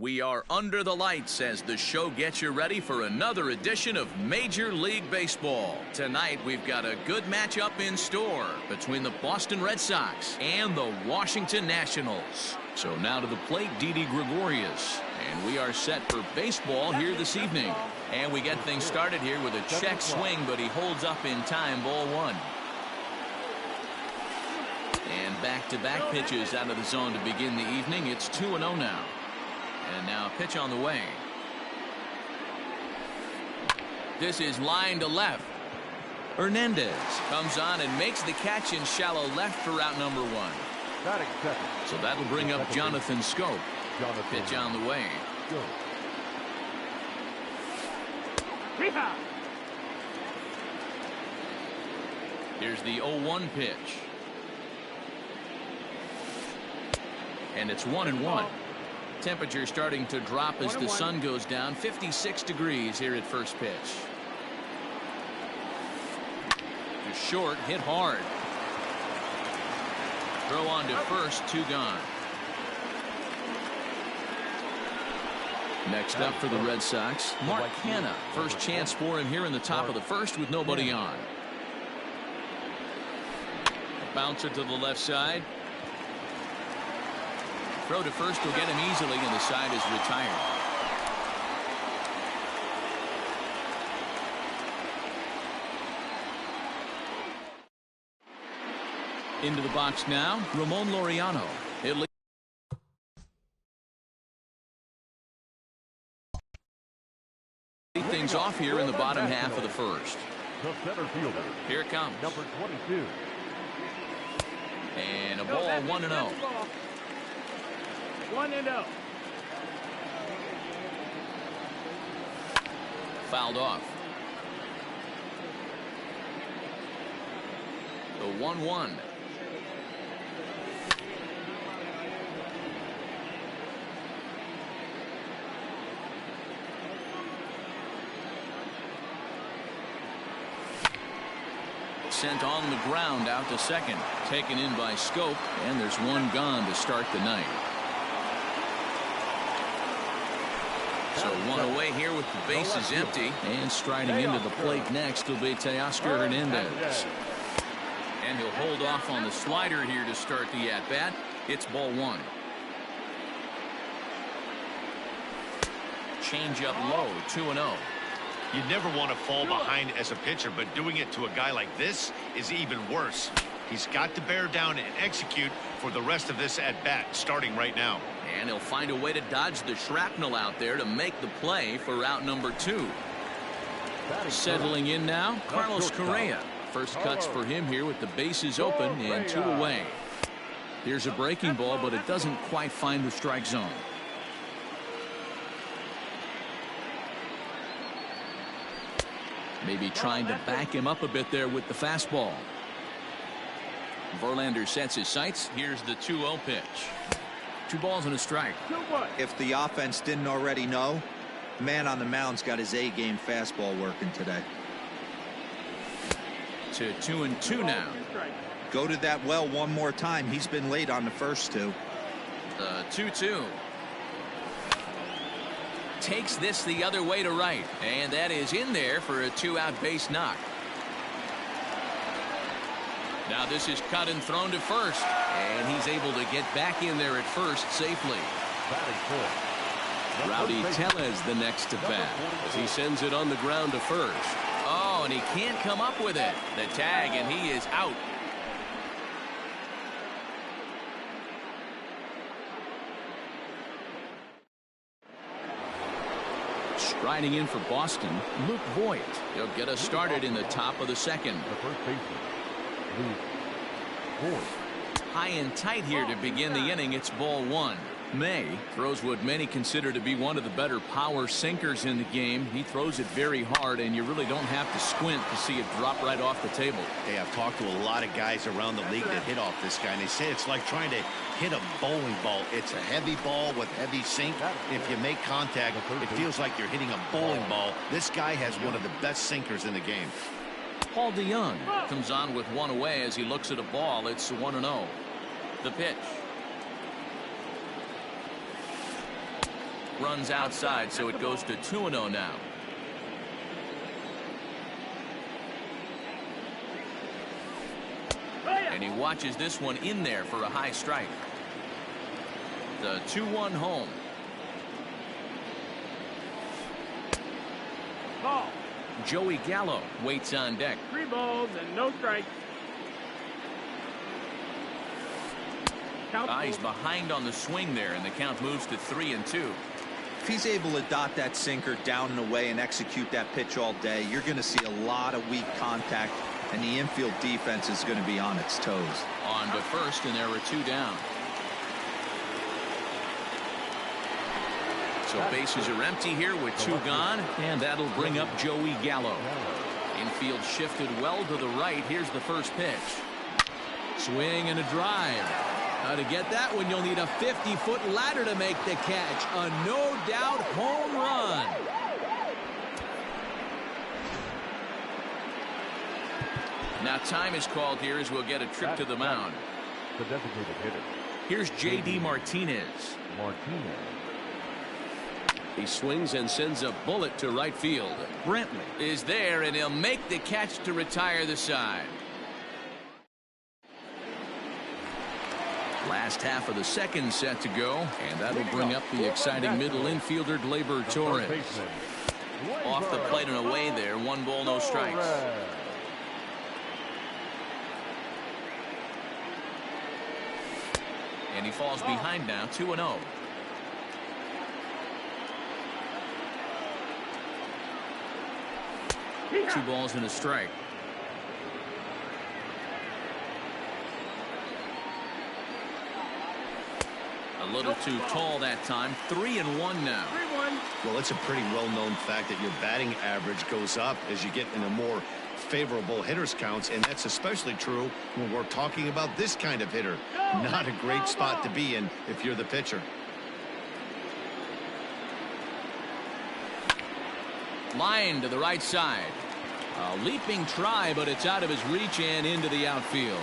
We are under the lights as the show gets you ready for another edition of Major League Baseball. Tonight, we've got a good matchup in store between the Boston Red Sox and the Washington Nationals. So now to the plate, Didi Gregorius. And we are set for baseball here this evening. And we get things started here with a check swing, but he holds up in time, ball one. And back-to-back pitches out of the zone to begin the evening. It's 2-0 now. And now a pitch on the way. This is line to left. Hernandez comes on and makes the catch in shallow left for route number one. So that'll bring up Jonathan Schoop. Pitch on the way. Here's the 0-1 pitch. And it's 1-1. Temperature starting to drop as the sun goes down. 56 degrees here at first pitch. To short, hit hard. Throw on to first, 2 gone. Next up for the Red Sox, Mark Hanna. First chance for him here in the top of the first with nobody on. Bouncer to the left side. Throw to first will get him easily, and the side is retired. Into the box now, Ramon Laureano. It leads things off here in the bottom half of the first. Here it comes. Number 22. And a ball, 1-0. 1-0. Fouled off. The 1-1. Sent on the ground out to second. Taken in by Schoop, and there's one gone to start the night. So one away here with the bases empty. And striding into the plate next will be Teoscar Hernandez. And he'll hold off on the slider here to start the at-bat. It's ball one. Change up low, 2-0. You never want to fall behind as a pitcher, but doing it to a guy like this is even worse. He's got to bear down and execute for the rest of this at-bat, starting right now. And he'll find a way to dodge the shrapnel out there to make the play for route number 2. Settling in now, Carlos Correa. First cuts for him here with the bases open and 2 away. Here's a breaking ball, but it doesn't quite find the strike zone. Maybe trying to back him up a bit there with the fastball. Verlander sets his sights. Here's the 2-0 pitch. 2 balls and a strike. If the offense didn't already know, the man on the mound's got his A-game fastball working today. To 2-2 now. Go to that well one more time. He's been late on the first 2. 2-2. Takes this the other way to right, and that is in there for a 2-out base knock. Now this is cut and thrown to first, and he's able to get back in there at first safely. Rowdy Tellez the next to bat as he sends it on the ground to first. Oh, and he can't come up with it. The tag, and he is out. Striding in for Boston, Luke Voigt. He'll get us started in the top of the second. High and tight here to begin the inning. It's ball one. May throws what many consider to be one of the better power sinkers in the game. He throws it very hard, and you really don't have to squint to see it drop right off the table. Hey, I've talked to a lot of guys around the league that hit off this guy, and they say it's like trying to hit a bowling ball. It's a heavy ball with heavy sink. If you make contact, it feels like you're hitting a bowling ball. This guy has one of the best sinkers in the game. Paul DeYoung comes on with one away as he looks at a ball. It's 1-0. The pitch. Runs outside, so it goes to 2-0 now. And he watches this one in there for a high strike. The 2-1 home. Ball. Joey Gallo waits on deck. 3 balls and no strikes. He's behind on the swing there, and the count moves to 3-2. If he's able to dot that sinker down and away and execute that pitch all day, you're going to see a lot of weak contact, and the infield defense is going to be on its toes. On to first, and there are 2 down. So bases are empty here with 2 gone, and that'll bring up Joey Gallo. Infield shifted well to the right. Here's the first pitch. Swing and a drive. Now to get that one, you'll need a 50-foot ladder to make the catch. A no-doubt home run. Now time is called here as we'll get a trip to the mound. The designated hitter. Here's J.D. Martinez. He swings and sends a bullet to right field. Brantley is there, and he'll make the catch to retire the side. Last half of the second set to go, and that'll bring up the exciting middle infielder Gleyber Torres. Off the plate and away there. 1 ball, no strikes. And he falls behind now, 2-0. Two balls and a strike. A little too tall that time. 3-1 now. 3-1. Well, it's a pretty well-known fact that your batting average goes up as you get into more favorable hitters counts, and that's especially true when we're talking about this kind of hitter. Not a great spot to be in if you're the pitcher. Line to the right side. A leaping try, but it's out of his reach and into the outfield.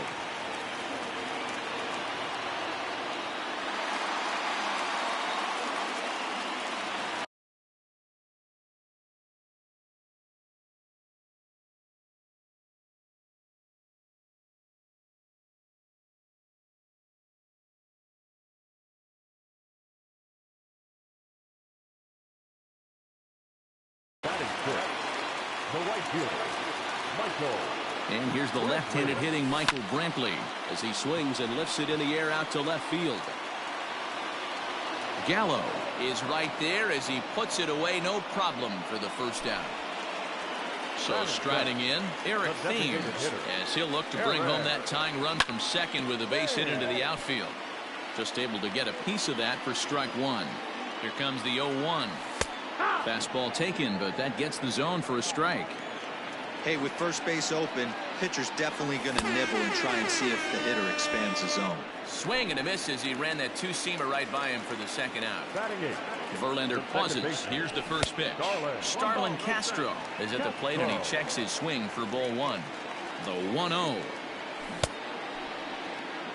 Batting fifth, the right fielder, Michael. And here's the left-handed hitting Michael Brantley as he swings and lifts it in the air out to left field. Gallo is right there as he puts it away, no problem for the first out. So striding in, Eric Thames, as he'll look to bring home that tying run from second with a base hit into the outfield. Just able to get a piece of that for strike 1. Here comes the 0-1. Fastball taken, but that gets the zone for a strike. Hey, with first base open, pitcher's definitely going to nibble and try and see if the hitter expands the zone. Swing and a miss as he ran that 2-seamer right by him for the second out. Batting eighth. Verlander pauses. Here's the first pitch. Starlin Castro is at the plate and he checks his swing for ball 1. The 1-0.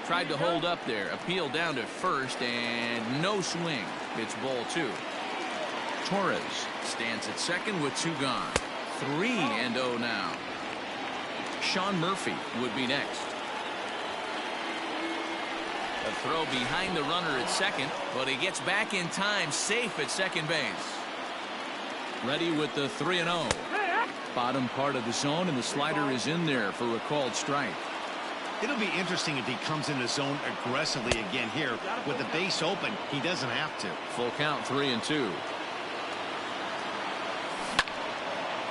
Tried to hold up there. Appeal down to first and no swing. It's ball 2. Torres stands at second with 2 gone. 3-0 now. Sean Murphy would be next. A throw behind the runner at second, but he gets back in time, safe at second base. Ready with the 3-0. Bottom part of the zone, and the slider is in there for a called strike. It'll be interesting if he comes in the zone aggressively again here. With the base open, he doesn't have to. Full count, 3-2.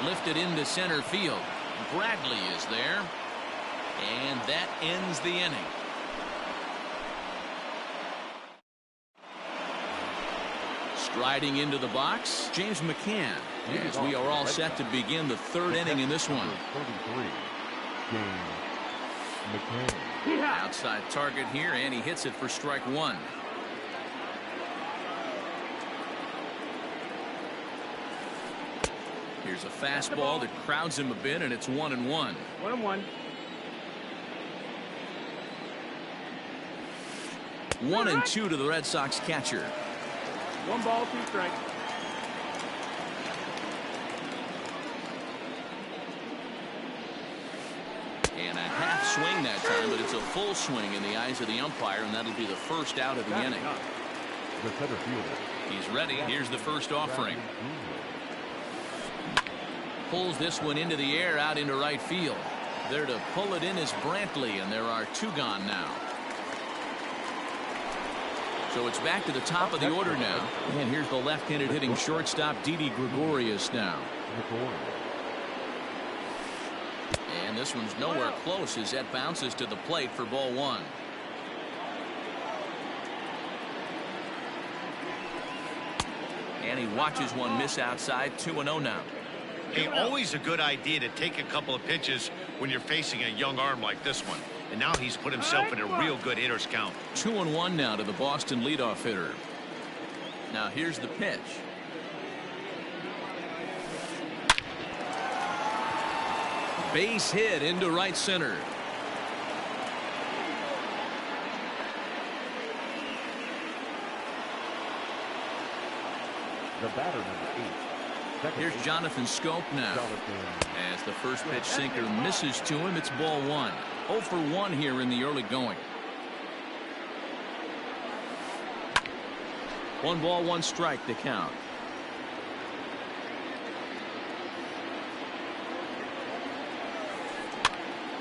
Lifted into center field. Bradley is there. And that ends the inning. Striding into the box, James McCann, as we are all set to begin the 3rd inning in this one. 33, James McCann. Outside target here, and he hits it for strike 1. Here's a fastball that crowds him a bit, and it's 1-1. 1-1. 1-2 to the Red Sox catcher. 1 ball, 2 strikes. And a half swing that time, but it's a full swing in the eyes of the umpire, and that'll be the first out of the inning. The center fielder. He's ready. Here's the first offering. Pulls this one into the air out into right field. There to pull it in is Brantley, and there are 2 gone now. So it's back to the top of the order now. And here's the left-handed hitting shortstop, Didi Gregorius now. And this one's nowhere close as that bounces to the plate for ball 1. And he watches one miss outside. 2-0 now. Hey, always a good idea to take a couple of pitches when you're facing a young arm like this one. And now he's put himself in a real good hitter's count. 2-1 now to the Boston leadoff hitter. Now here's the pitch. Base hit into right center. The batter, number 8. Here's Jonathan Scope now. As the first pitch sinker misses to him, it's ball 1. 0 for 1 here in the early going. 1 ball, 1 strike to count.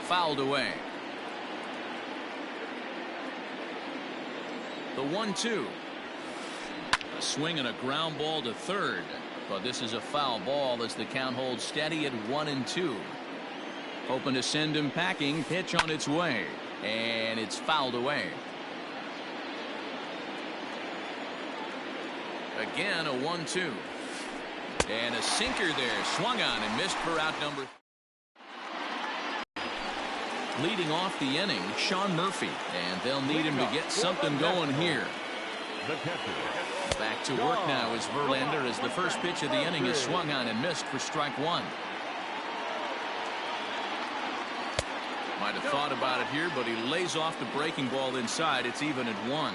Fouled away. The 1-2. A swing and a ground ball to third. But this is a foul ball as the count holds steady at 1-2. Hoping to send him packing. Pitch on its way. And it's fouled away. Again, a 1-2. And a sinker there. Swung on and missed for out number. Leading off the inning, Sean Murphy. And they'll need him to get something going here. Back to work now is Verlander as the first pitch of the inning is swung on and missed for strike 1. Might have thought about it here, but he lays off the breaking ball inside. It's even at 1.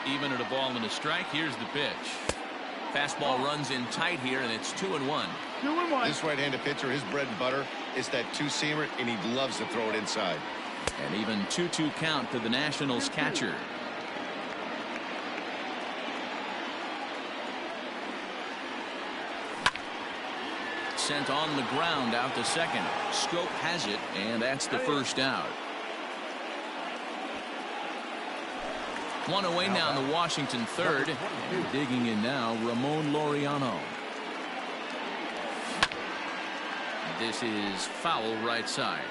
Even at a ball and a strike. Here's the pitch. Fastball runs in tight here, and it's 2-1. 2-1. This right-handed pitcher, his bread and butter is that 2-seamer, and he loves to throw it inside. And even 2-2 count to the Nationals catcher. Sent on the ground out to second. Scope has it, and that's the first out. 1 away now in the Washington third. And digging in now, Ramon Laureano. This is foul right side.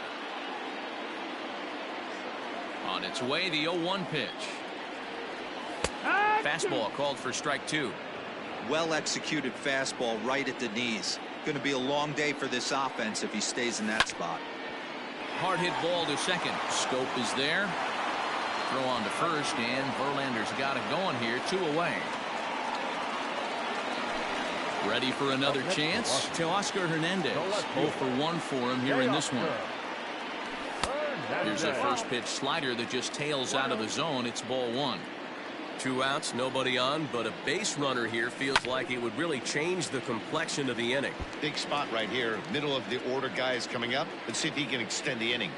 On its way, the 0-1 pitch. Fastball called for strike 2. Well executed fastball right at the knees. Going to be a long day for this offense if he stays in that spot. Hard hit ball to second. Scope is there. Throw on to first, and Verlander's got it going here. 2 away. Ready for another chance. Teoscar Hernandez. 0 for 1 for him here in this one. Here's a first pitch slider that just tails out of the zone. It's ball 1. 2 outs, nobody on, but a base runner here feels like it would really change the complexion of the inning. Big spot right here. Middle of the order guy is coming up. Let's see if he can extend the inning.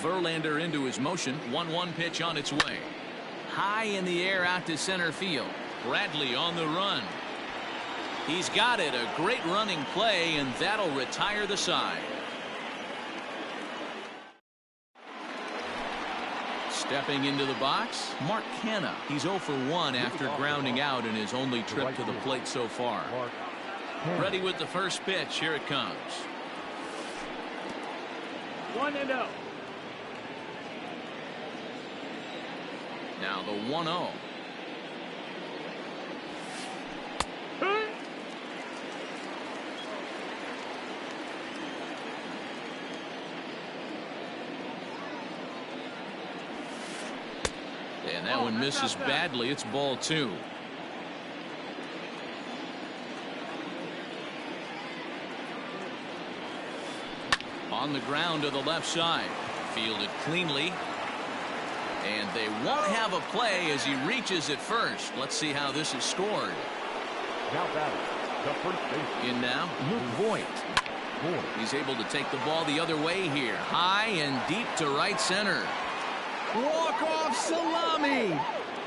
Verlander into his motion. 1-1 pitch on its way. High in the air out to center field. Bradley on the run. He's got it. A great running play, and that'll retire the side. Stepping into the box, Mark Canha. He's 0 for 1 after grounding out in his only trip to the plate so far. Ready with the first pitch. Here it comes. 1-0. Now the 1-0. And that one misses badly. It's ball 2. On the ground to the left side. Fielded cleanly. And they won't have a play as he reaches at first. Let's see how this is scored. Now batting, the first baseman. In now, Luke Voigt. He's able to take the ball the other way here. High and deep to right center. Walk-off salami.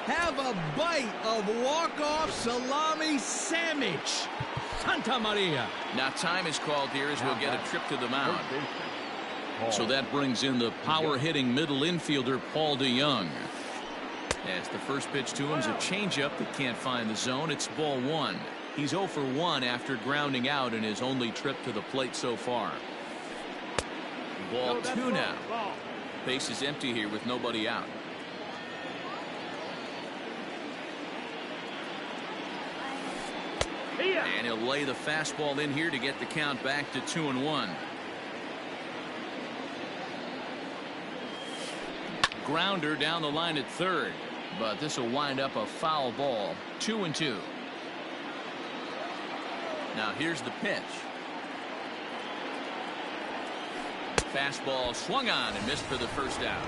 Have a bite of walk-off salami sandwich. Santa Maria. Now time is called here as we'll get a trip to the mound. So that brings in the power-hitting middle infielder, Paul DeYoung. As the first pitch to him is a changeup that can't find the zone. It's ball one. He's 0 for 1 after grounding out in his only trip to the plate so far. Ball 2 now. Base is empty here with nobody out. And he'll lay the fastball in here to get the count back to 2-1. Grounder down the line at third, but this will wind up a foul ball. 2-2. Now here's the pitch. Fastball swung on and missed for the first out.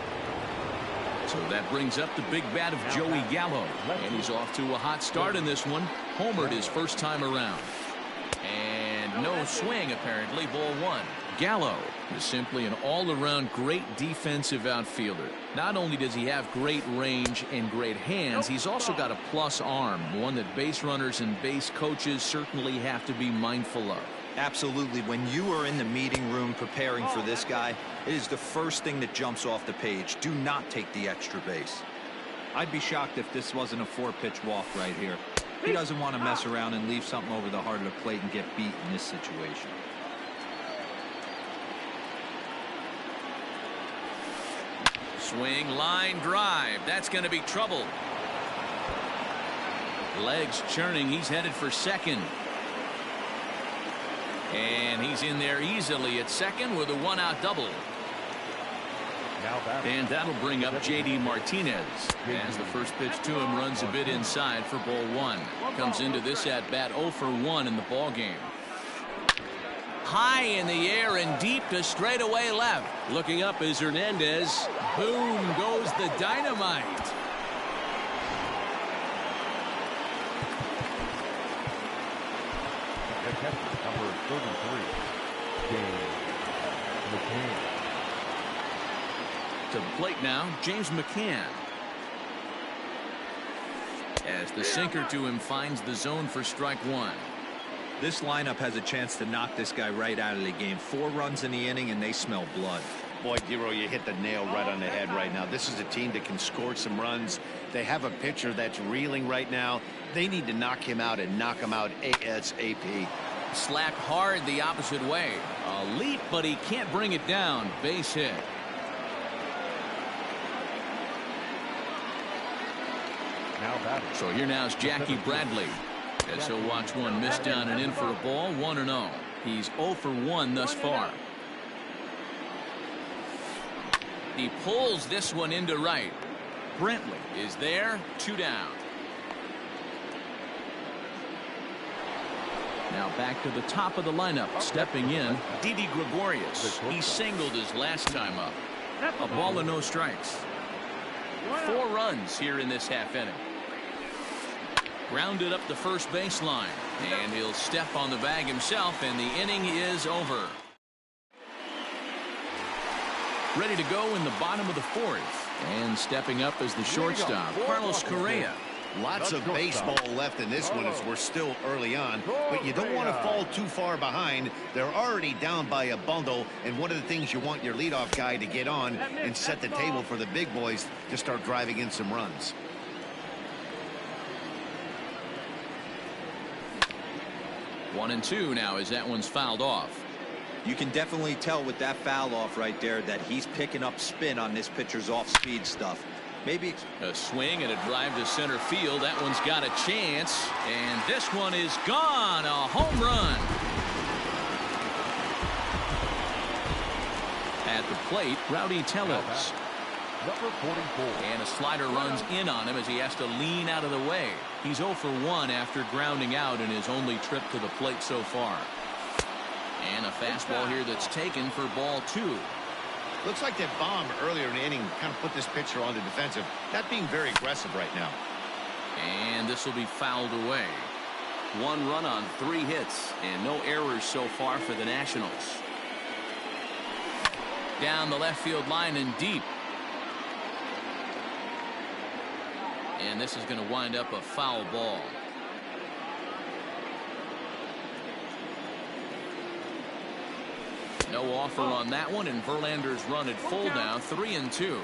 So that brings up the big bat of Joey Gallo, and he's off to a hot start in this one. Homered his first time around. And no swing apparently. Ball one. Gallo is simply an all-around great defensive outfielder. Not only does he have great range and great hands, he's also got a plus arm, one that base runners and base coaches certainly have to be mindful of. Absolutely. When you are in the meeting room preparing for this guy, it is the first thing that jumps off the page. Do not take the extra base. I'd be shocked if this wasn't a 4-pitch walk right here. He doesn't want to mess around and leave something over the heart of the plate and get beat in this situation. Swing, line drive. That's going to be trouble. Legs churning. He's headed for second. And he's in there easily at second with a 1-out double. And that'll bring up J.D. Martinez as the first pitch to him runs a bit inside for ball one. Comes into this at bat 0 for 1 in the ball game. High in the air and deep to straightaway left. Looking up is Hernandez. Boom goes the dynamite. The catcher, number 33, James McCann. To the plate now, James McCann. As the sinker to him finds the zone for strike one. This lineup has a chance to knock this guy right out of the game. 4 runs in the inning and they smell blood. Boy, Giro, you hit the nail right on the head right now. This is a team that can score some runs. They have a pitcher that's reeling right now. They need to knock him out and knock him out ASAP. Slapped hard the opposite way. A leap, but he can't bring it down. Base hit. Now batting. So here now is Jackie Bradley. As he'll watch one miss down and in for a ball. 1-0. He's 0 for 1 thus far. He pulls this one into right. Brentley is there. 2 down. Now back to the top of the lineup. Stepping in, Didi Gregorius. He singled his last time up. A ball and no strikes. 4 runs here in this half inning. Grounded up the first baseline, and he'll step on the bag himself, and the inning is over. Ready to go in the bottom of the 4th, and stepping up as the shortstop, Carlos Correa. Lots of baseball left in this one as we're still early on, but you don't want to fall too far behind. They're already down by a bundle, and one of the things you want your leadoff guy to get on and set the table for the big boys to start driving in some runs. One and two now as that one's fouled off. You can definitely tell with that foul off right there that he's picking up spin on this pitcher's off-speed stuff. Maybe a swing and a drive to center field. That one's got a chance, and this one is gone. A home run. At the plate, Rowdy Tellez. Number 44. And a slider runs in on him as he has to lean out of the way. He's 0 for 1 after grounding out in his only trip to the plate so far. And a fastball here that's taken for ball 2. Looks like that bomb earlier in the inning kind of put this pitcher on the defensive. Not being very aggressive right now. And this will be fouled away. 1 run on 3 hits and no errors so far for the Nationals. Down the left field line and deep. And this is going to wind up a foul ball. No offer on that one, and Verlander's run at full now, 3-2.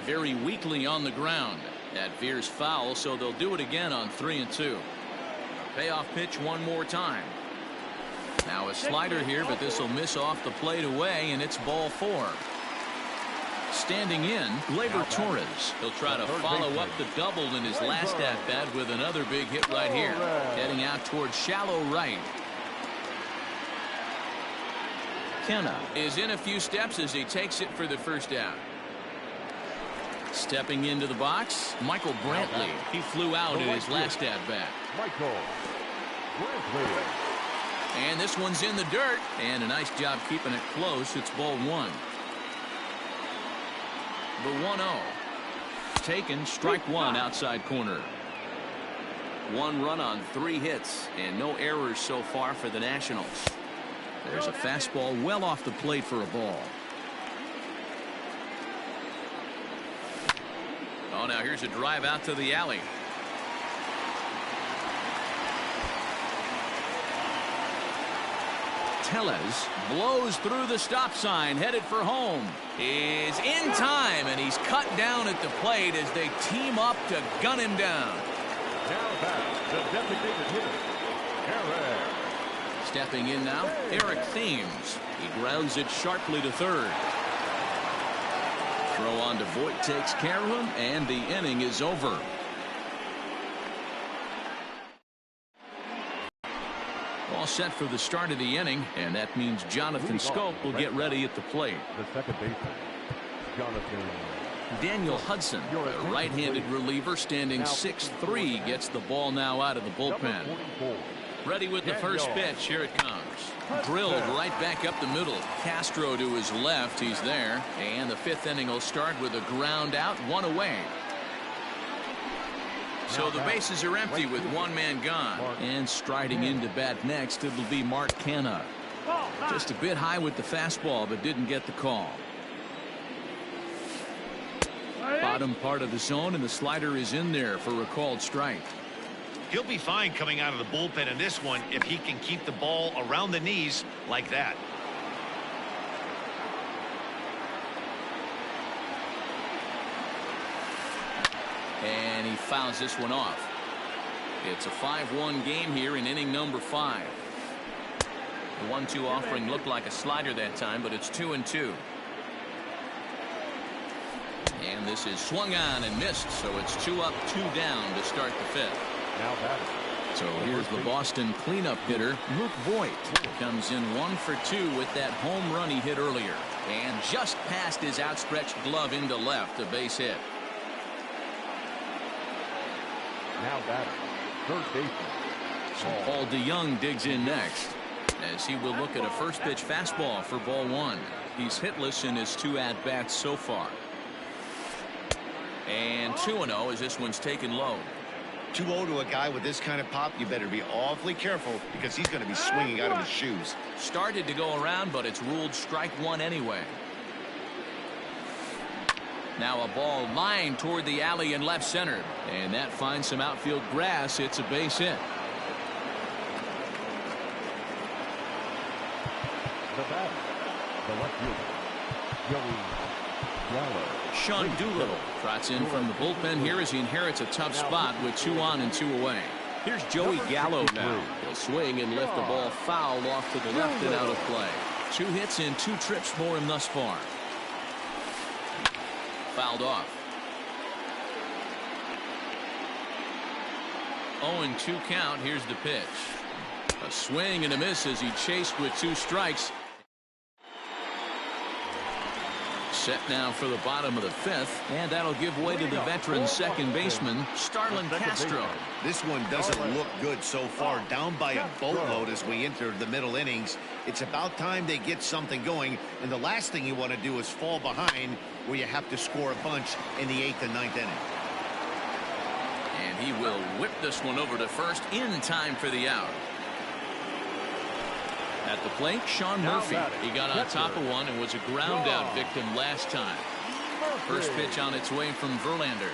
Very weakly on the ground. That veers foul, so they'll do it again on 3-2. Payoff pitch one more time. Now a slider here, but this will miss off the plate away, and it's ball 4. Standing in, Gleyber Torres. He'll try to follow up the double in his last at-bat with another big hit right here. Heading out towards shallow right. Kenna is in a few steps as he takes it for the first out. Stepping into the box, Michael Brantley. He flew out in his last at-bat. Michael Brantley. And this one's in the dirt. And a nice job keeping it close. It's ball 1. The 1-0. Taken, strike 1 outside corner. 1 run on 3 hits and no errors so far for the Nationals. There's a fastball well off the plate for a ball. Oh, now here's a drive out to the alley. Tellez blows through the stop sign, headed for home. Is in time, and he's cut down at the plate as they team up to gun him down. Now back, the designated hitter, Eric. Stepping in now, Eric Thames. He grounds it sharply to third. Throw on to Voit takes care of him, and the inning is over. All set for the start of the inning, and that means Jonathan Scope will get ready at the plate. The second baseman, Jonathan. Daniel Hudson, a right-handed reliever standing 6'3", gets the ball now out of the bullpen. Ready with the first pitch. Here it comes. Drilled right back up the middle. Castro to his left. He's there. And the 5th inning will start with a ground out, 1 away. So the bases are empty with 1 man gone. And striding into bat next, it'll be Mark Canha. Just a bit high with the fastball, but didn't get the call. Bottom part of the zone, and the slider is in there for a called strike. He'll be fine coming out of the bullpen in this one if he can keep the ball around the knees like that. And he fouls this one off. It's a 5-1 game here in inning number 5. The 1-2 offering looked like a slider that time, but it's 2-2. And this is swung on and missed, so it's 2 up, 2 down to start the 5th. Now batting. So here's the Boston cleanup hitter, Luke Voit. Comes in 1 for 2 with that home run he hit earlier. And just past his outstretched glove into left, a base hit. Now batting, third baseman. So Paul DeYoung digs in next, as he will look at a first pitch fastball for ball 1. He's hitless in his 2 at-bats so far. And 2-0 as this one's taken low. 2-0 to a guy with this kind of pop, you better be awfully careful because he's going to be swinging out of his shoes. Started to go around, but it's ruled strike 1 anyway. Now a ball lined toward the alley in left center, and that finds some outfield grass. It's a base hit. The batter, the left fielder, Joey Gallo. Sean Doolittle trots in from the bullpen here as he inherits a tough spot with 2 on and 2 away. Here's Joey Gallo now. He'll swing and lift the ball foul off to the left and out of play. 2 hits and 2 trips for him thus far. Fouled off. 0-2 count. Here's the pitch. A swing and a miss as he chased with 2 strikes. Set now for the bottom of the fifth, and that'll give way to the veteran second baseman, Starlin Castro. This one doesn't look good so far. Down by a boatload as we enter the middle innings. It's about time they get something going, and the last thing you want to do is fall behind where you have to score a bunch in the 8th and 9th inning. And he will whip this one over to first in time for the out. At the plate, Sean Murphy. He got on top of one and was a ground out victim last time. First pitch on its way from Verlander.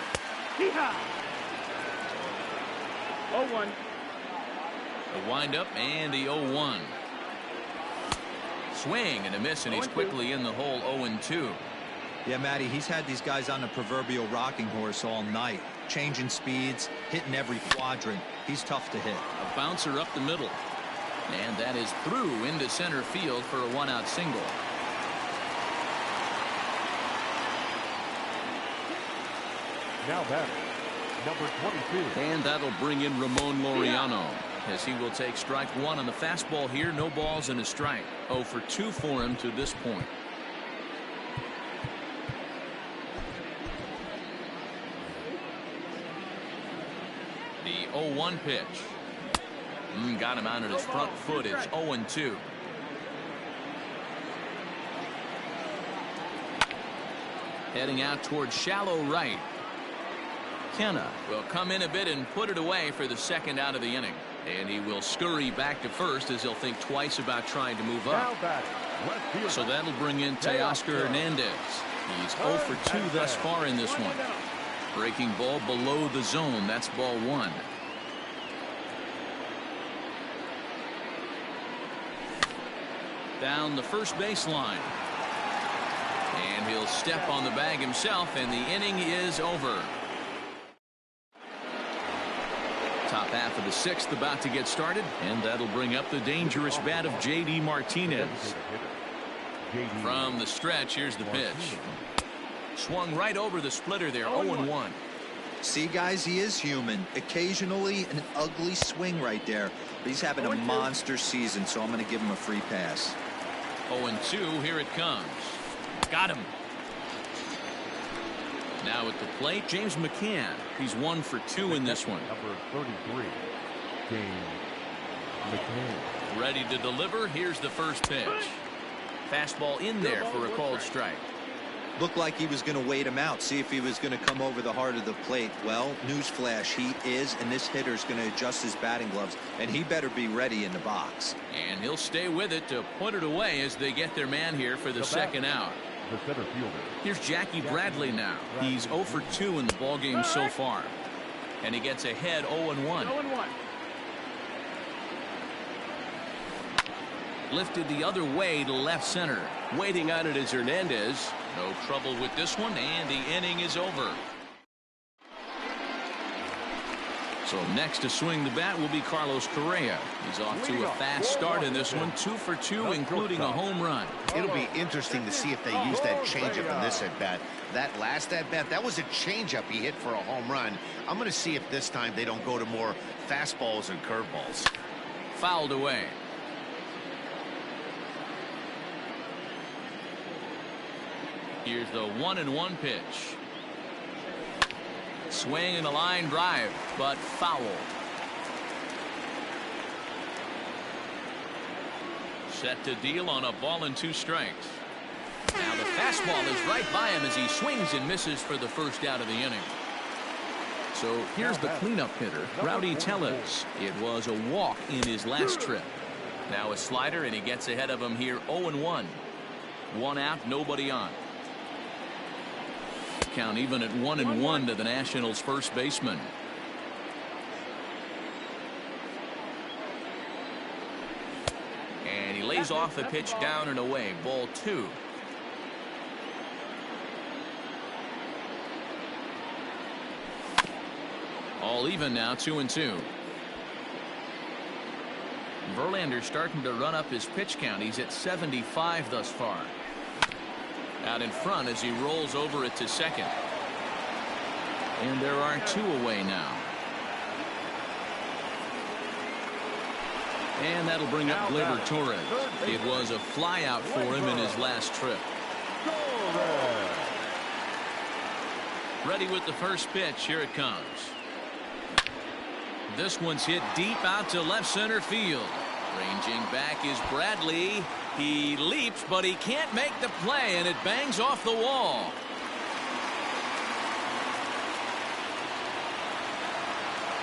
0-1. The windup and the 0-1. Swing and a miss, and he's quickly in the hole. 0-2. Yeah, Matty, he's had these guys on the proverbial rocking horse all night. Changing speeds, hitting every quadrant. He's tough to hit. A bouncer up the middle. And that is through into center field for a one-out single. Now batting, number 22. And that'll bring in Ramon Laureano, as he will take strike one on the fastball here. No balls and a strike. 0 for 2 for him to this point. The 0-1 pitch. Got him out at his front foot. It's 0-2. Heading out towards shallow right. Kenna will come in a bit and put it away for the second out of the inning. And he will scurry back to first as he'll think twice about trying to move up. So that'll bring in Teoscar Hernandez. He's 0 for 2 thus far in this one. Breaking ball below the zone. That's ball 1. Down the first baseline. And he'll step on the bag himself, and the inning is over. Top half of the 6th about to get started, and that'll bring up the dangerous bat of J.D. Martinez. From the stretch, here's the pitch. Swung right over the splitter there. 0-1. See, guys, he is human. Occasionally an ugly swing right there, but he's having a monster season, so I'm going to give him a free pass. 0-2. Here it comes. Got him. Now at the plate, James McCann. He's 1 for 2 in this one. Number 33, James McCann. Ready to deliver. Here's the first pitch. Fastball in there for a called strike. Looked like he was going to wait him out, see if he was going to come over the heart of the plate. Well, newsflash, he is, and this hitter's going to adjust his batting gloves, and he better be ready in the box. And he'll stay with it to put it away as they get their man here for the second out. The center fielder. Here's Jackie Bradley now. He's 0 for 2 in the ballgame so far. And he gets ahead 0-1. 0-1. Lifted the other way to left center. Waiting on it is Hernandez. No trouble with this one, and the inning is over. So next to swing the bat will be Carlos Correa. He's off to a fast start in this one. 2 for 2, including a home run. It'll be interesting to see if they use that changeup in this at-bat. That last at-bat, that was a changeup he hit for a home run. I'm going to see if this time they don't go to more fastballs and curveballs. Fouled away. Here's the 1-1 pitch. Swing and a line drive, but foul. Set to deal on a ball and 2 strikes. Now the fastball is right by him as he swings and misses for the first out of the inning. So here's the cleanup hitter, Rowdy Tellez. It was a walk in his last trip. Now a slider, and he gets ahead of him here. 0-1. 1 out, nobody on. Count even at 1-1 to the Nationals' first baseman. And he lays off the pitch down and away. Ball 2. All even now, 2-2. Verlander starting to run up his pitch count. He's at 75 thus far. Out in front as he rolls over it to second. And there are 2 away now. And that'll bring up Gleyber Torres. It was a fly out for him in his last trip. red. Ready with the first pitch. Here it comes. This one's hit deep out to left center field. Ranging back is Bradley. He leaps, but he can't make the play, and it bangs off the wall.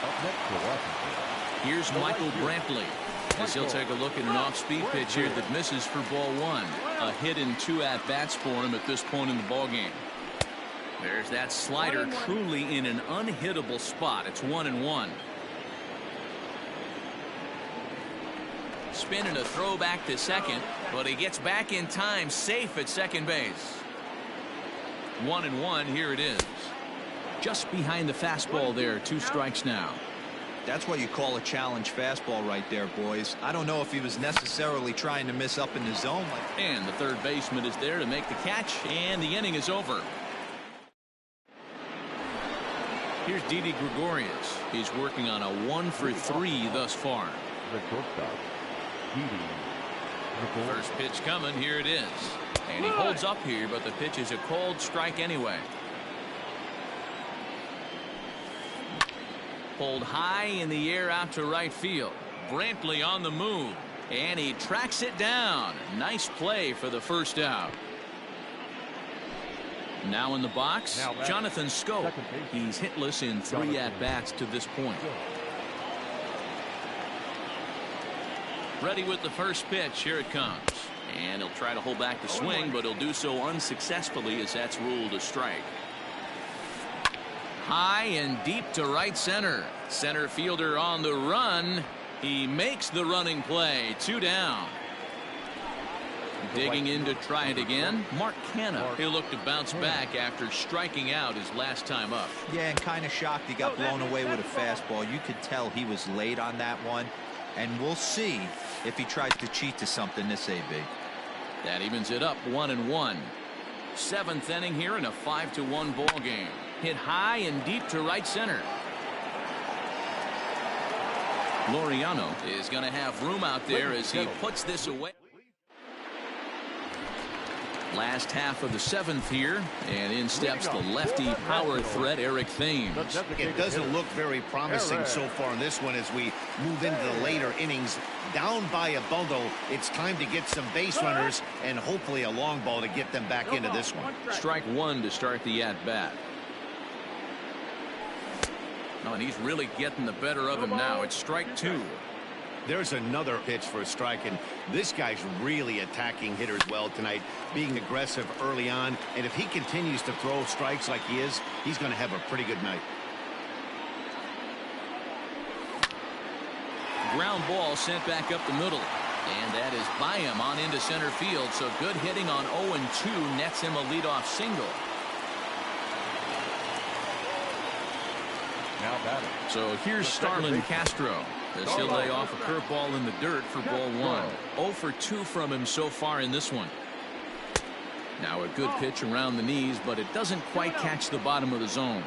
Up next for Washington. Here's Michael Brantley, as he'll take a look at an off-speed pitch here that misses for ball one. A hit in 2 at-bats for him at this point in the ballgame. There's that slider, truly in an unhittable spot. It's 1-1. Spinning a throw back to second, but he gets back in time, safe at second base. 1-1. Here it is. Just behind the fastball there. 2 strikes now. That's what you call a challenge fastball right there, boys. I don't know if he was necessarily trying to miss up in the zone. And the third baseman is there to make the catch, and the inning is over. Here's Didi Gregorius. He's working on a 1-for-3 thus far. The shortstop, Didi Gregorius. First pitch coming. Here it is. And he holds up here, but the pitch is a called strike anyway. Pulled high in the air out to right field. Brantley on the move, and he tracks it down. Nice play for the first out. Now in the box, Jonathan Scope. He's hitless in 3 at-bats to this point. Ready with the first pitch. Here it comes. And he'll try to hold back the swing, but he'll do so unsuccessfully as that's ruled a strike. High and deep to right center. Center fielder on the run. He makes the running play. 2 down. Digging in to try it again, Mark Canha. He'll look to bounce back after striking out his last time up. Yeah, and kind of shocked he got blown away with a fastball. You could tell he was late on that one. And we'll see if he tries to cheat to something this AB. That evens it up 1-1. 7th inning here in a 5-1 ball game. Hit high and deep to right center. Laureano is going to have room out there as he puts this away. Last half of the 7th here, and in steps the lefty power threat Eric Thames. It doesn't look very promising so far in this one as we move into the later innings. Down by a bundle, it's time to get some base runners and hopefully a long ball to get them back into this one. Strike 1 to start the at-bat. Oh, and he's really getting the better of him now. It's strike 2. There's another pitch for a strike, and this guy's really attacking hitters well tonight, being aggressive early on. And if he continues to throw strikes like he is, he's going to have a pretty good night. Ground ball sent back up the middle, and that is by him on into center field. So good hitting on 0-2 nets him a leadoff single. Now batting. So here's Starlin Castro as he'll lay off a curveball in the dirt for ball 1. 0-for-2 from him so far in this one. Now a good pitch around the knees, but it doesn't quite catch the bottom of the zone.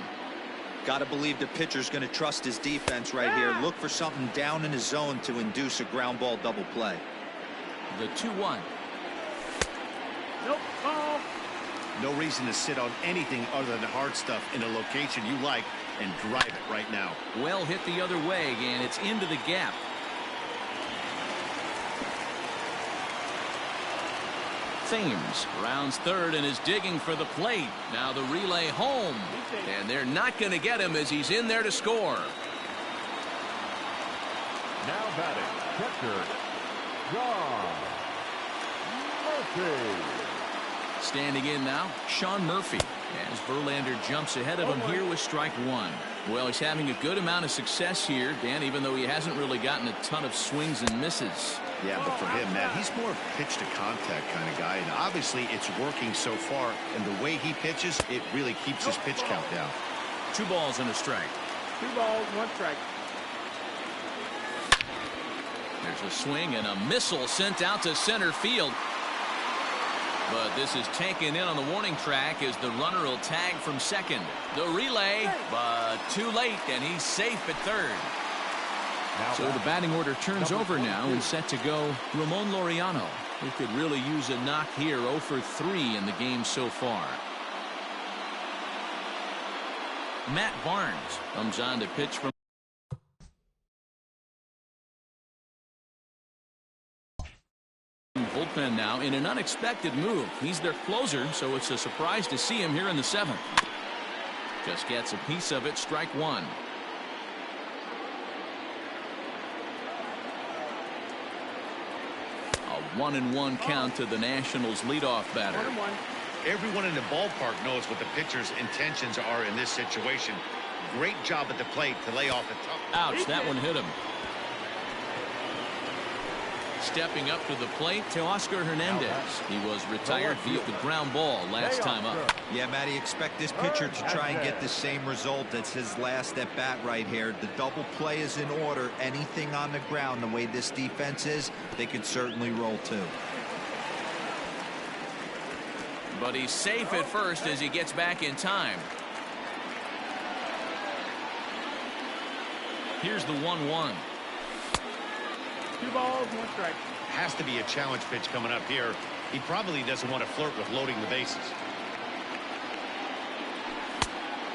Got to believe the pitcher's going to trust his defense right here. Look for something down in his zone to induce a ground ball double play. The 2-1. Nope. Ball. No reason to sit on anything other than hard stuff in a location you like and drive it right now. Well hit the other way, and it's into the gap. Thames rounds third and is digging for the plate. Now the relay home, and they're not going to get him as he's in there to score. Now batting, catcher, John Murphy. Standing in now, Sean Murphy, as Verlander jumps ahead of him here with strike 1. Well, he's having a good amount of success here, Dan, even though he hasn't really gotten a ton of swings and misses. Yeah, but for him, man, he's more pitch to contact kind of guy, and obviously it's working so far, and the way he pitches, it really keeps his pitch count down. 2 balls and a strike. 2 balls, 1 strike. There's a swing and a missile sent out to center field. But this is taken in on the warning track as the runner will tag from second. The relay, but too late, and he's safe at third. So the batting order turns over now and set to go Ramon Laureano. He could really use a knock here. 0 for 3 in the game so far. Matt Barnes comes on to pitch from bullpen now in an unexpected move. He's their closer, so it's a surprise to see him here in the 7th. Just gets a piece of it. Strike one. A 1-1 count to the Nationals leadoff batter. 1-1. Everyone in the ballpark knows what the pitcher's intentions are in this situation. Great job at the plate to lay off a tough. Ouch, that one hit him. Stepping up to the plate to Oscar Hernandez. He was retired via the ground ball last time up. Yeah, Matty, expect this pitcher to try and get the same result as his last at bat right here. The double play is in order. Anything on the ground, the way this defense is, they could certainly roll too. But he's safe at first as he gets back in time. Here's the 1-1. 2 balls, 1 strike. Has to be a challenge pitch coming up here. He probably doesn't want to flirt with loading the bases.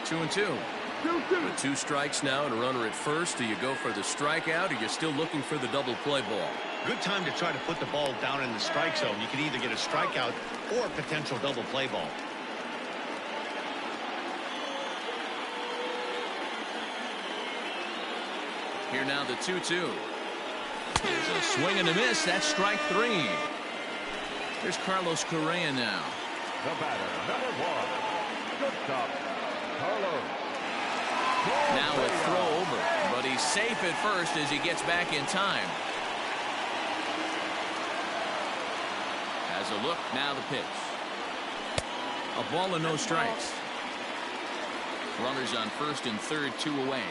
2-2. 2-2. With 2 strikes now and a runner at first. Do you go for the strikeout or you're still looking for the double play ball? Good time to try to put the ball down in the strike zone. You can either get a strikeout or a potential double play ball. Here now the 2-2. There's a swing and a miss. That's strike 3. Here's Carlos Correa now. The batter, number 1. Good stop, Carlos. Now a throw over, but he's safe at first as he gets back in time. Has a look, now the pitch. A ball and no strikes. Runners on first and third, 2 away.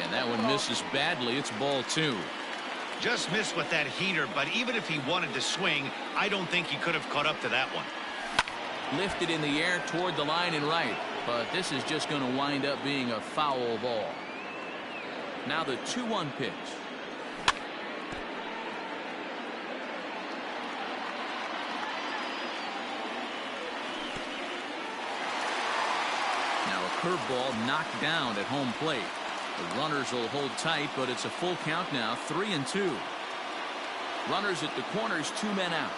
And that one misses badly. It's ball 2. Just missed with that heater, but even if he wanted to swing, I don't think he could have caught up to that one. Lifted in the air toward the line and right, but this is just going to wind up being a foul ball. Now the 2-1 pitch. Now a curveball knocked down at home plate. The runners will hold tight, but it's a full count now. 3-2. Runners at the corners, 2 men out.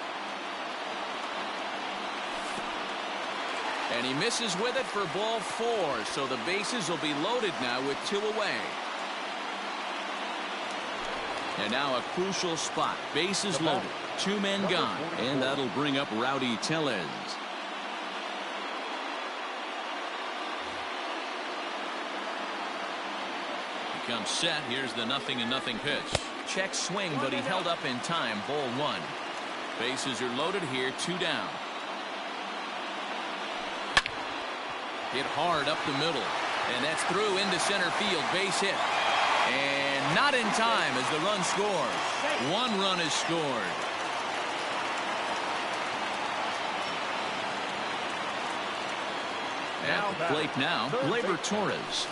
And he misses with it for ball 4, so the bases will be loaded now with 2 away. And now a crucial spot. Bases loaded. 2 men gone. And that'll bring up Rowdy Tellez. Comes set. Here's the 0-0 pitch. Check swing, but he held up in time. Ball 1. Bases are loaded here. 2 down. Hit hard up the middle, and that's through into center field. Base hit, and not in time as the run scores. 1 run is scored. At the plate now, Gleyber Torres.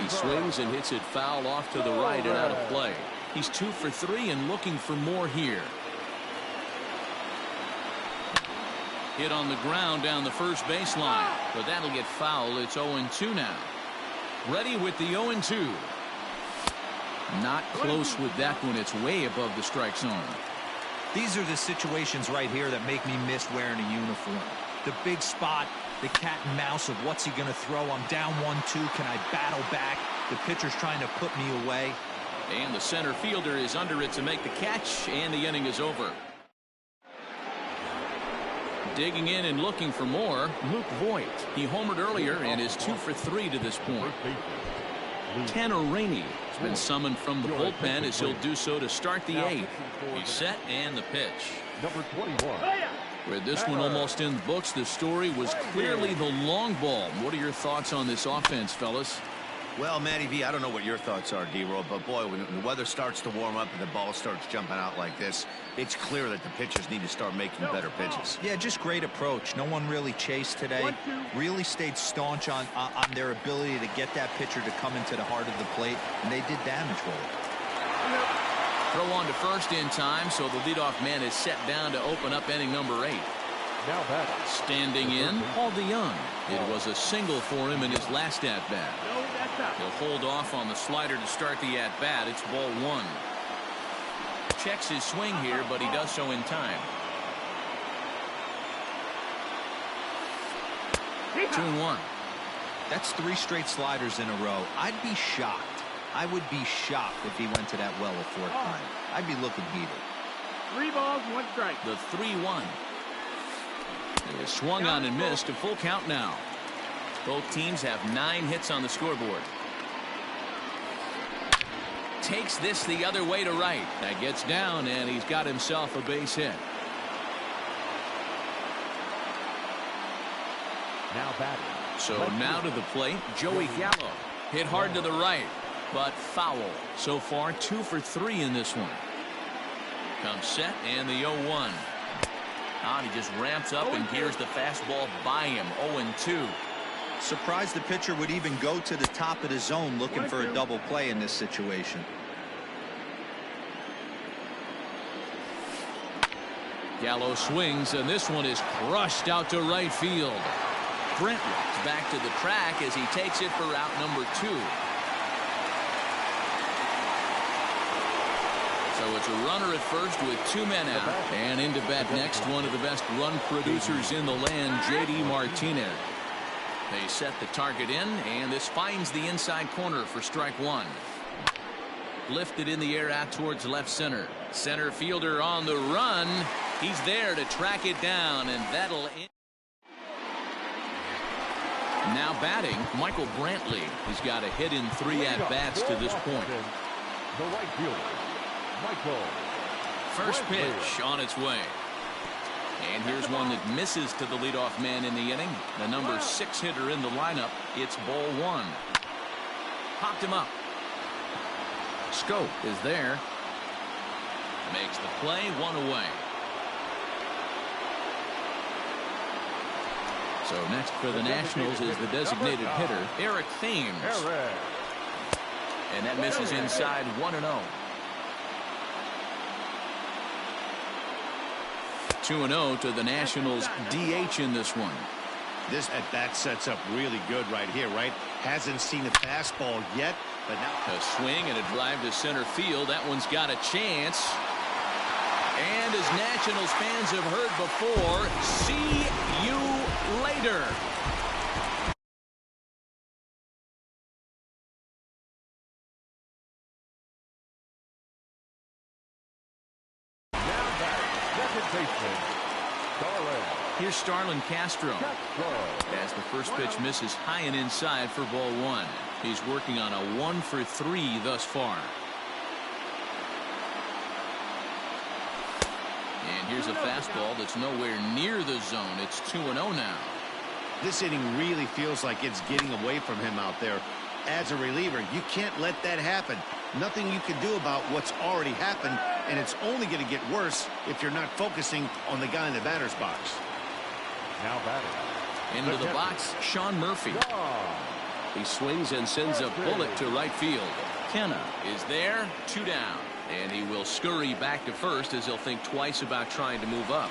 He swings and hits it foul off to the right and out of play. He's 2 for 3 and looking for more here. Hit on the ground down the first baseline, but that'll get foul. It's 0-2 now. Ready with the 0-2. Not close with that one. It's way above the strike zone. These are the situations right here that make me miss wearing a uniform. The big spot, the cat and mouse of what's he going to throw. I'm down 1-2. Can I battle back? The pitcher's trying to put me away. And the center fielder is under it to make the catch, and the inning is over. Digging in and looking for more, Luke Voigt. He homered earlier and is 2 for 3 to this point. Tanner Rainey has been summoned from the bullpen as he'll do so to start the 8th. He's set and the pitch. Number 21. With this one almost in the books, the story was clearly the long ball. What are your thoughts on this offense, fellas? Well, Matty V, I don't know what your thoughts are, D-Roll, but boy, when the weather starts to warm up and the ball starts jumping out like this, it's clear that the pitchers need to start making better pitches. Yeah, just great approach. No one really chased today. Really stayed staunch on their ability to get that pitcher to come into the heart of the plate, and they did damage with it. Throw on to first in time, so the leadoff man is set down to open up inning number 8. Now batting. Standing in, Paul DeYoung. It was a single for him in his last at-bat. No, that's out. He'll hold off on the slider to start the at-bat. It's ball 1. Checks his swing here, but he does so in time. 2-1. That's 3 straight sliders in a row. I'd be shocked. I would be shocked if he went to that well a 4th time. I'd be looking heated. 3 balls, 1 strike. The 3-1. It was swung on and missed. A full count now. Both teams have 9 hits on the scoreboard. Takes this the other way to right. That gets down, and he's got himself a base hit. Now batting. So now to the plate, Joey Gallo. Hit hard to the right, but foul. So far, 2 for 3 in this one. Comes set, and the 0-1. He just ramps up and gears the fastball by him. 0-2. Surprised the pitcher would even go to the top of the zone looking for a double play in this situation. Gallo swings, and this one is crushed out to right field. Brent walks back to the track as he takes it for route number 2. So it's a runner at first with 2 men out. And into bat next, one of the best run producers in the land, J.D. Martinez. They set the target in, and this finds the inside corner for strike 1. Lifted in the air out towards left center. Center fielder on the run. He's there to track it down, and that'll end. Now batting, Michael Brantley. He's got a hit in 3 at-bats to this point. The right fielder, Michael. First pitch on its way. And here's one that misses to the leadoff man in the inning. The number 6 hitter in the lineup. It's ball 1. Popped him up. Scope is there. Makes the play, 1 away. So next for the Nationals is the designated hitter, Eric Thames. And that misses inside, 1-0. 2-0 to the Nationals DH in this one. This at-bat sets up really good right here, right? Hasn't seen a fastball yet, but now a swing and a drive to center field. That one's got a chance. And as Nationals fans have heard before, see you later. Now batting, second baseman, Starlin. Here's Starlin Castro. As the first pitch misses high and inside for ball 1. He's working on a 1 for 3 thus far. And here's a fastball that's nowhere near the zone. It's 2-0 now. this inning really feels like it's getting away from him out there. As a reliever, you can't let that happen. Nothing you can do about what's already happened, and it's only going to get worse if you're not focusing on the guy in the batter's box. Now batting. Into the box, Sean Murphy. He swings and sends a bullet to right field. Kenna is there, 2 down. And he will scurry back to first as he'll think twice about trying to move up.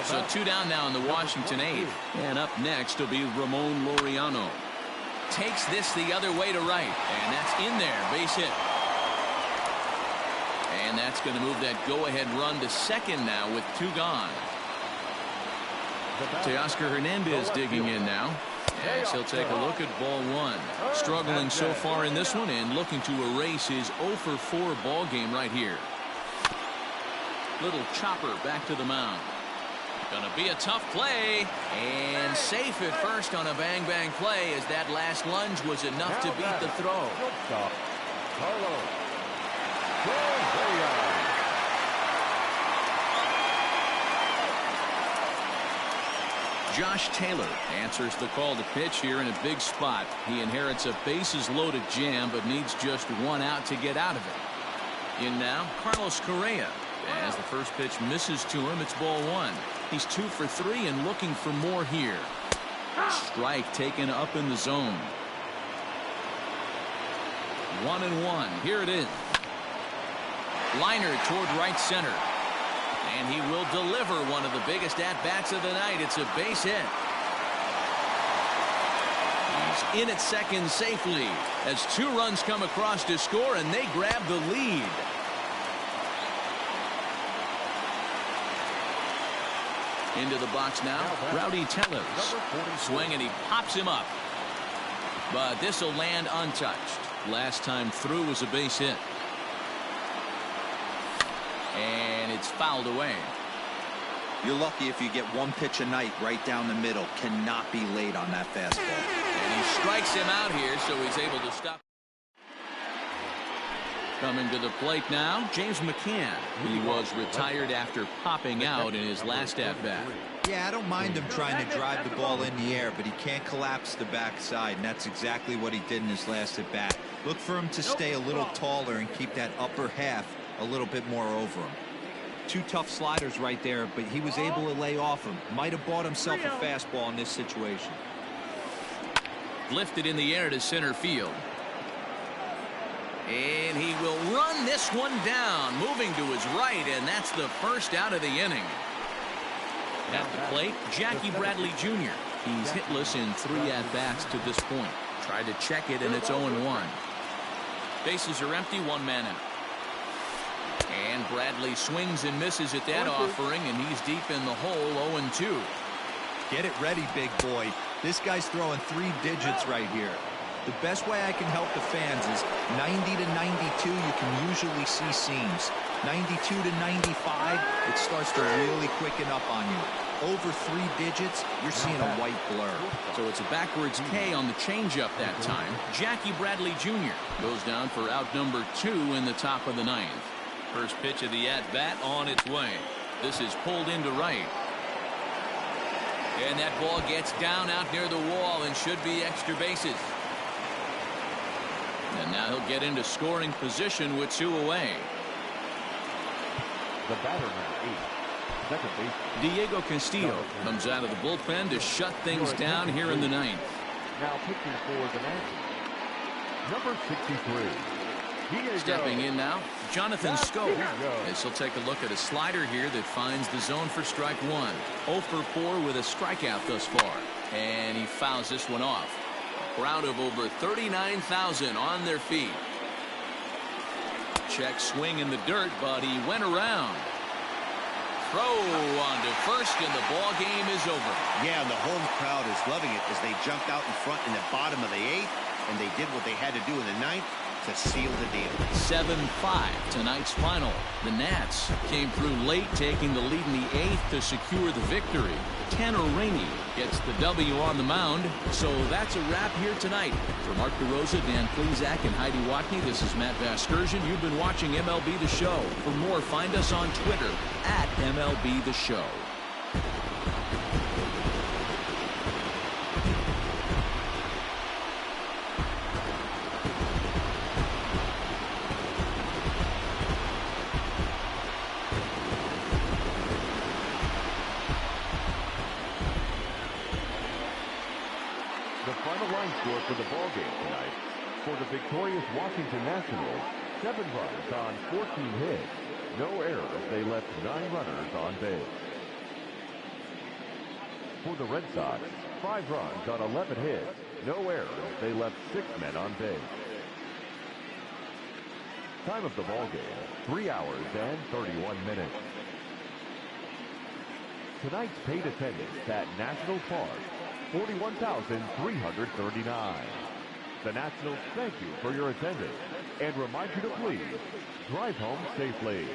So 2 down now in the Washington 8th. And up next will be Ramon Laureano. Takes this the other way to right. And that's in there, base hit. And that's going to move that go-ahead run to second now with 2 gone. Teoscar Hernandez digging in now. As he'll take a look at ball 1. Struggling so far in this one and looking to erase his 0 for 4 ball game right here. Little chopper back to the mound. Gonna be a tough play, and safe at first on a bang-bang play as that last lunge was enough to beat the throw. Josh Taylor answers the call to pitch here in a big spot. He inherits a bases-loaded jam, but needs just 1 out to get out of it. In now, Carlos Correa. As the first pitch misses to him, it's ball 1. He's 2 for 3 and looking for more here. Strike taken up in the zone. 1-1. Here it is. Liner toward right center. And he will deliver one of the biggest at-bats of the night. It's a base hit. He's in at second safely as 2 runs come across to score, and they grab the lead. Into the box now, Rowdy Tellez. Swing, and he pops him up. But this will land untouched. Last time through was a base hit. And it's fouled away. You're lucky if you get 1 pitch a night right down the middle. Cannot be late on that fastball. And he strikes him out here, so he's able to stop. Coming to the plate now, James McCann. He was retired after popping out in his last at-bat. Yeah, I don't mind him trying to drive the ball in the air, but he can't collapse the backside, and that's exactly what he did in his last at-bat. Look for him to stay a little taller and keep that upper half a little bit more over him. 2 tough sliders right there, but he was able to lay off him. Might have bought himself a fastball in this situation. Lifted in the air to center field. And he will run this one down, moving to his right, and that's the first out of the inning. At the plate, Jackie Bradley Jr. He's hitless in 3 at-bats to this point. Tried to check it, and it's 0-1. Bases are empty, 1 man out. And Bradley swings and misses at that offering, and he's deep in the hole, 0-2. Get it ready, big boy. This guy's throwing 3 digits right here. The best way I can help the fans is 90 to 92, you can usually see seams. 92 to 95, it starts to really quicken up on you. Over 3 digits, you're seeing a white blur. So it's a backwards K on the changeup that time. Jackie Bradley Jr. goes down for out number 2 in the top of the 9th. First pitch of the at-bat on its way. This is pulled into right. And that ball gets down out near the wall and should be extra bases. And now he'll get into scoring position with 2 away. The batter, number 8, second base, Diego Castillo comes out of the bullpen to shut things down here in the 9th. now pitching for the Nationals, number 63. Stepping in now, Jonathan Scope, as he'll take a look at a slider here that finds the zone for strike 1. 0 for 4 with a strikeout thus far. And he fouls this one off. A crowd of over 39,000 on their feet. Check swing in the dirt, but he went around. Throw on to first, and the ball game is over. Yeah, and the home crowd is loving it as they jumped out in front in the bottom of the 8th, and they did what they had to do in the 9th to seal the deal. 7-5 tonight's final. The Nats came through late, taking the lead in the 8th to secure the victory. Tanner Rainey gets the W on the mound. So that's a wrap here tonight. For Mark DeRosa, Dan Plezak, and Heidi Watney, this is Matt Vasgersian. You've been watching MLB The Show. For more, find us on Twitter at MLB The Show. Score for the ball game tonight. For the victorious Washington Nationals, 7 runs on 14 hits. No errors. They left 9 runners on base. For the Red Sox, 5 runs on 11 hits. No errors. They left 6 men on base. Time of the ball game, 3 hours and 31 minutes. Tonight's paid attendance at National Park, 41,339. The Nationals thank you for your attendance and remind you to please drive home safely.